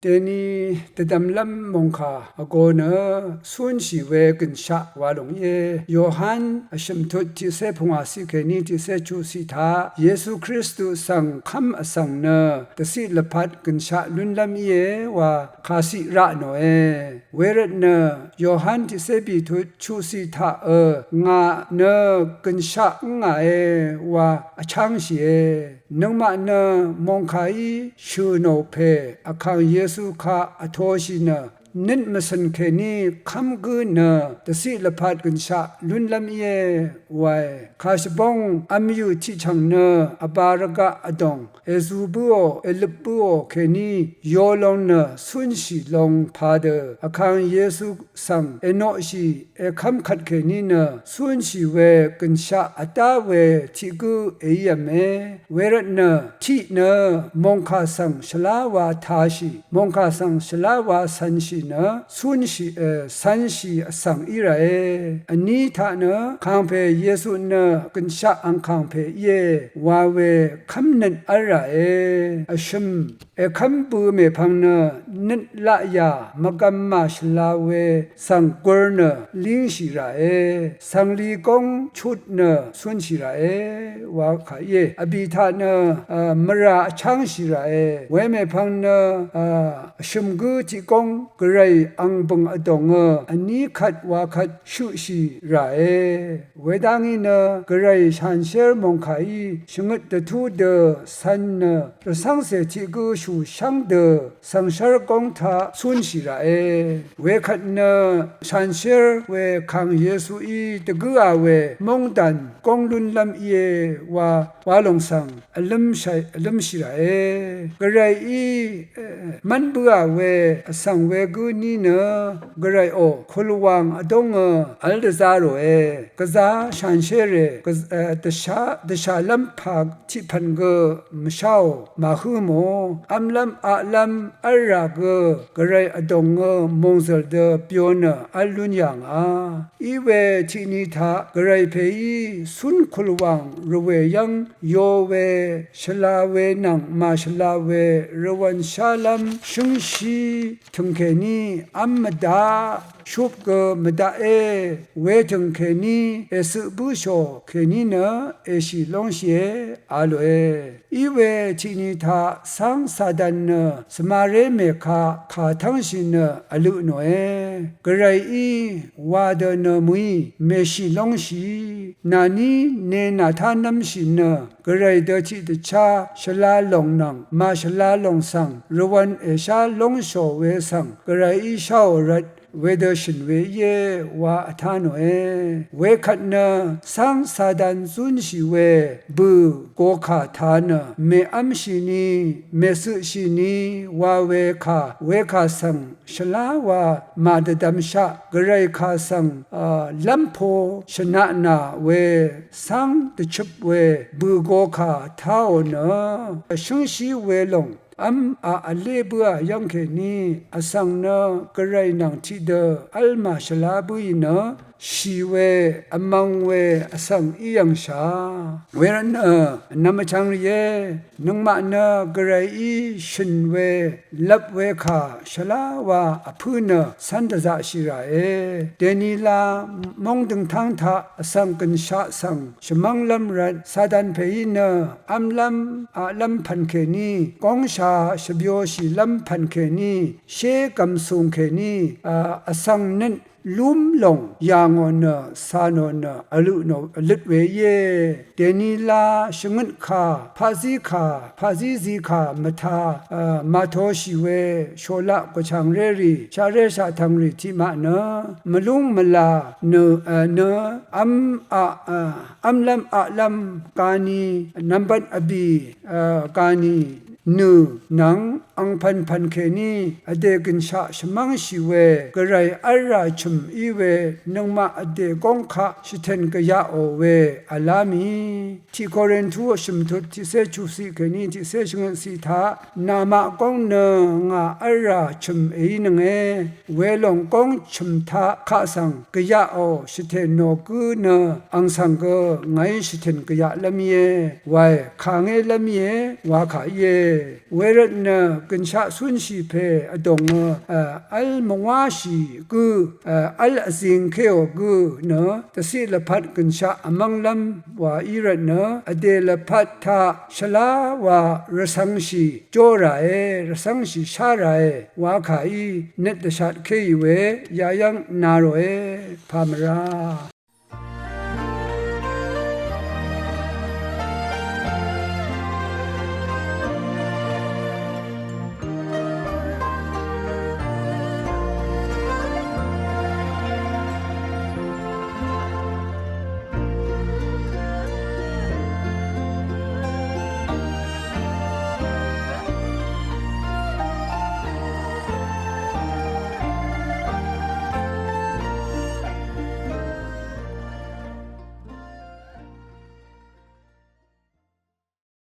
เดนีแต่ดำลำมงคาโกเนส่วนชีเวกันชะวาลงเยโยฮันชมทุติเสพงาสิเกนีติเสจูสิทาเยซูคริสต์สังคำอสังเนตสิลพัดกันชะลุนลำเยวาคาสิระโนเอเวรเนโยฮันติเสบิทุชูสิทางาเนกันชะงาเอวาช่างเสียนังมาเนมงคายชูโนเพอคังเยซูคาอโทชิเนนิดมาสันเคนีคำกุนตสิลพัดกันชะลุนลำเยไว้คาชบงอามิยุที่ชังเนอบารกะอดงเอซูบัวเอลบัวเคนีโยลงเนสุนชีลงพาเดอคังเยซูสังเอโนชีเอคำขัดเคนีเนสุนชีเวกันชะอัตาเวที่กูเอยเมเวรเนที่เนมงคาสังชลาวาทาชีมงคาสังชลาวาสันชีนะสุนชีสันชีสังอิราเออันนี้ท่านะคางเพเยซูนะกันชะอังคางเพเยวาเวคำนั้นอะไรอชมคำปูเมพังนะนิดละยามกัมมาชลาเวสังกรนะลิงชิราสังลีกงชุดนะสุนชิราวาขายอบิธานะมราช่างชิราเวเมพังนะชมกุจิกงกรอังบังอดงอันนี้ขัดว่าขัดชุชีไรเวดังอินกระไรชันเชอร์มงไข่ชงดทูเดสันประสังเสติกูชูช่างเดสังเชอร์กงทาสุนชีไรเวขัดชันเชอร์เวคังเยซูอีตะกูอาเวมงดันกงลุนลำเยวาวาลงสังอลัมชัยอลัมชีไรกระไรอีมันบัวเวสังเวกูนี่เนกระไรโอคุลวังอดงอัลเดซาโรกะซาชันเชเรกะตชาลัมพักที่พันกมชาวมาฮืโมอัมลัมอะลัมอัลรากกระไรอดงมงซลเดเปียนอัลลุนยังอีเวทินิทากระไรเพยีสุนคุลวังรเวยังโยเวชลาเวนังมาชลาเวรวันชาลัมชุงชีทุงเคนีอัมมดาชุบกมดาเวทุงเคนีเอสบุโชเคนีนะเอชิลงเชอาโลอีเวทินิทาสังสาดันสมาเรเมคาขาทั้งชินอลุโนกระไรอีวาดนมุยเมชิลงชีนานีเนนาทานัมชินกระไรเดชิตชาชลาลงนังมาชลาลงสังรวันเอชาลงโชเวสังกระไรอีชาวรัดเวเดชินเวเยวาทานเวขัดนะสังสาดันซุนชิเวบูโกขาทานเมอัมชินีเมสุชินีวาเวคาสังชลาวามาดดัมชะกระไรคาสังลัมโพชนะนาเวสังตชุบเวบูโกขาท้าวชุงชีเวลงอัมอาเลบัวยังเคนีอสังนะกระไรนังที่เดอัลมาชลาบุยนะชีเวอมังเวอสังอียังชาเวรนนามชังเยนังมานะกระไรอีชินเวลับเวคาชลาวาอพูนสันตะชิราเดนีลามงดึงทางทาอสังกันชาสังชมังลัมรัดซาดันเพยินอัมลัมอาลัมพันเคนีกองชาชบิโอชิลัมพันเคนีเชกัมซุงเคนีอสังนั้นลุมลงยางอนสานอนอลุโนลิดเวเยเดนีลาชงนคาพาซิซีคามทามาโทชิเวโชละกชังเรรีชาเรชาทังริทิมานะมลุงมลาเนอัมลัมอะลัมกานีนัมบันอบีกานีนูนังอังพันเคนีอเดกินชาชมังชิเวกระไรอาราชุมอีเวนังมาอเดกงคะชิเทนกยาโอเวอาลามีที่โครินทัวชิมทุที่เซจูสิเคนีที่เซชงสิทานามากงเนงาอาราชุมนังเวลงกงชุมทาข้าสังกยาโอชิเทนโนกุเนอังสังกไงชิเทนกยาละมีไวคางละมีวาขาเยเวรเน กันชะสุนชีเพอดงอัลมงวาชีกูอัลซิงเคโอกูเนตสิละพัดกันชะอมังลัมวาอีระเนอเดละพัดทาชลาวารสังชีโจราเอรสังชีชาราเอวาขาอีเนตชัดเคยเวยายังนาโรเอพามรา